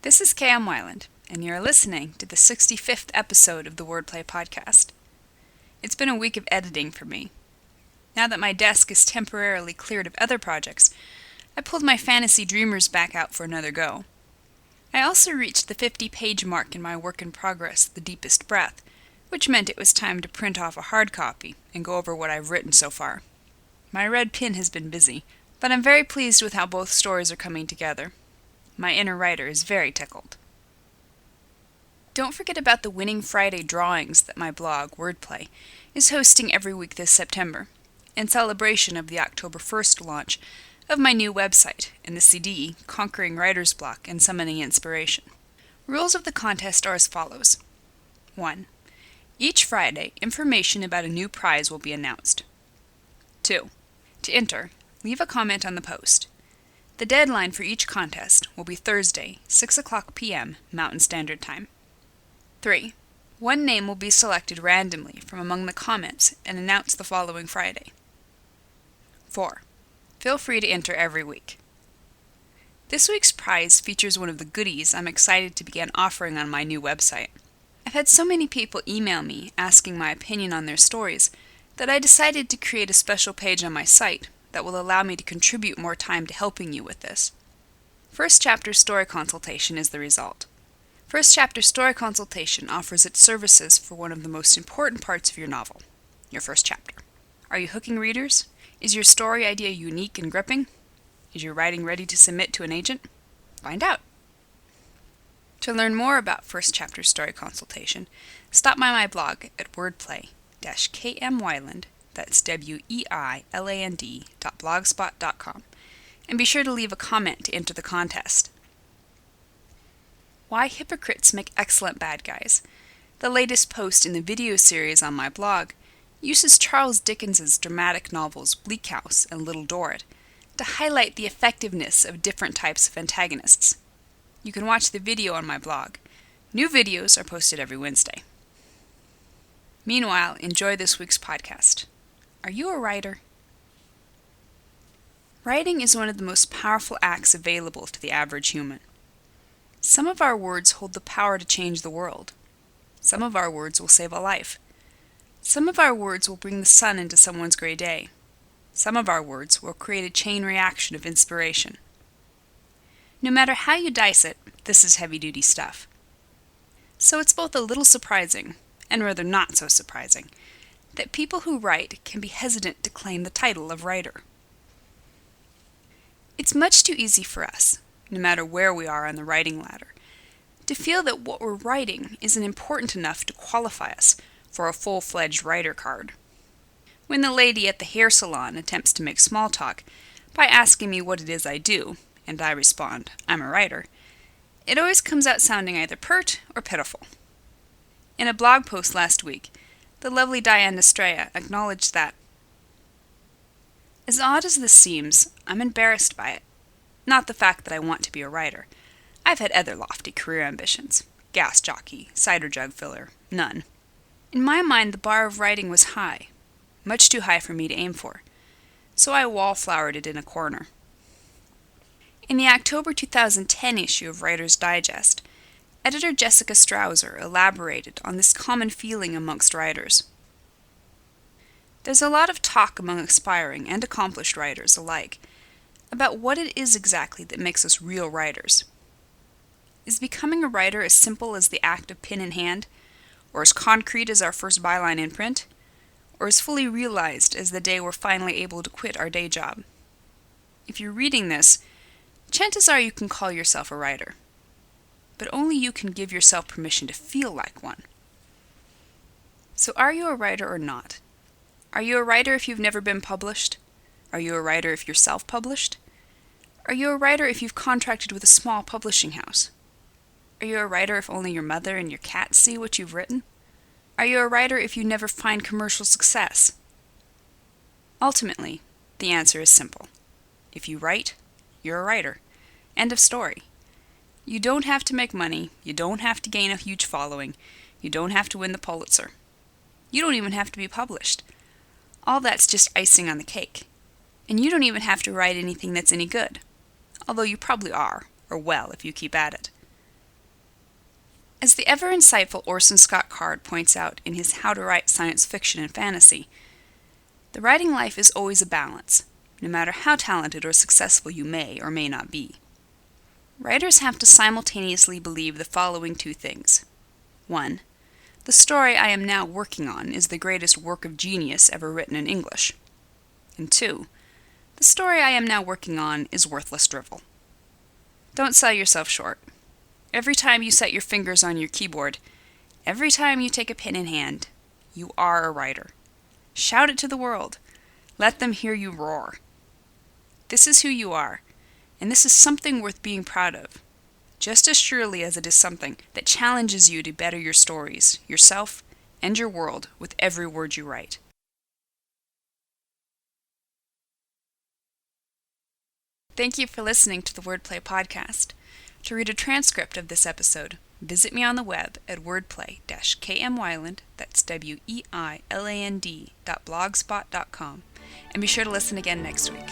This is Cam Wyland, and you're listening to the 65th episode of the Wordplay Podcast. It's been a week of editing for me. Now that my desk is temporarily cleared of other projects, I pulled my Fantasy Dreamers back out for another go. I also reached the 50-page mark in my work in progress, The Deepest Breath, which meant it was time to print off a hard copy and go over what I've written so far. My red pen has been busy, but I'm very pleased with how both stories are coming together. My inner writer is very tickled. Don't forget about the Winning Friday drawings that my blog, Wordplay, is hosting every week this September, in celebration of the October 1st launch of my new website and the CD, Conquering Writer's Block and Summoning Inspiration. Rules of the contest are as follows. 1. Each Friday, information about a new prize will be announced. 2. To enter, leave a comment on the post. The deadline for each contest will be Thursday, 6 o'clock p.m. Mountain Standard Time. 3. One name will be selected randomly from among the comments and announced the following Friday. 4. Feel free to enter every week. This week's prize features one of the goodies I'm excited to begin offering on my new website. I've had so many people email me asking my opinion on their stories that I decided to create a special page on my site that will allow me to contribute more time to helping you with this. First Chapter Story Consultation is the result. First Chapter Story Consultation offers its services for one of the most important parts of your novel, your first chapter. Are you hooking readers? Is your story idea unique and gripping? Is your writing ready to submit to an agent? Find out. To learn more about First Chapter Story Consultation, stop by my blog at wordplay-kmwyland, that's weiland.blogspot.com, and be sure to leave a comment to enter the contest. Why Hypocrites Make Excellent Bad Guys, the latest post in the video series on my blog, uses Charles Dickens's dramatic novels Bleak House and Little Dorrit to highlight the effectiveness of different types of antagonists. You can watch the video on my blog. New videos are posted every Wednesday. Meanwhile, enjoy this week's podcast. Are you a writer? Writing is one of the most powerful acts available to the average human. Some of our words hold the power to change the world. Some of our words will save a life. Some of our words will bring the sun into someone's gray day. Some of our words will create a chain reaction of inspiration. No matter how you dice it, this is heavy-duty stuff. So it's both a little surprising, and rather not so surprising, that people who write can be hesitant to claim the title of writer. It's much too easy for us, no matter where we are on the writing ladder, to feel that what we're writing isn't important enough to qualify us for a full-fledged writer card. When the lady at the hair salon attempts to make small talk by asking me what it is I do, and I respond, I'm a writer, it always comes out sounding either pert or pitiful. In a blog post last week, the lovely Diane Estrella acknowledged that, as odd as this seems, I'm embarrassed by it. Not the fact that I want to be a writer. I've had other lofty career ambitions. Gas jockey, cider jug filler, none. In my mind, the bar of writing was high, much too high for me to aim for, so I wallflowered it in a corner. In the October 2010 issue of Writer's Digest, editor Jessica Strouser elaborated on this common feeling amongst writers. There's a lot of talk among aspiring and accomplished writers alike about what it is exactly that makes us real writers. Is becoming a writer as simple as the act of pen in hand, or as concrete as our first byline in print, or as fully realized as the day we're finally able to quit our day job? If you're reading this, chances are you can call yourself a writer. But only you can give yourself permission to feel like one. So are you a writer or not? Are you a writer if you've never been published? Are you a writer if you're self-published? Are you a writer if you've contracted with a small publishing house? Are you a writer if only your mother and your cat see what you've written? Are you a writer if you never find commercial success? Ultimately, the answer is simple. If you write, you're a writer. End of story. You don't have to make money, you don't have to gain a huge following, you don't have to win the Pulitzer. You don't even have to be published. All that's just icing on the cake. And you don't even have to write anything that's any good, although you probably are, or will if you keep at it. As the ever-insightful Orson Scott Card points out in his How to Write Science Fiction and Fantasy, the writing life is always a balance, no matter how talented or successful you may or may not be. Writers have to simultaneously believe the following two things. 1. The story I am now working on is the greatest work of genius ever written in English. And 2. The story I am now working on is worthless drivel. Don't sell yourself short. Every time you set your fingers on your keyboard, every time you take a pen in hand, you are a writer. Shout it to the world. Let them hear you roar. This is who you are, and this is something worth being proud of, just as surely as it is something that challenges you to better your stories, yourself, and your world with every word you write. Thank you for listening to the Wordplay Podcast. To read a transcript of this episode, visit me on the web at wordplay-kmwyland, that's weiland.blogspot.com, and be sure to listen again next week.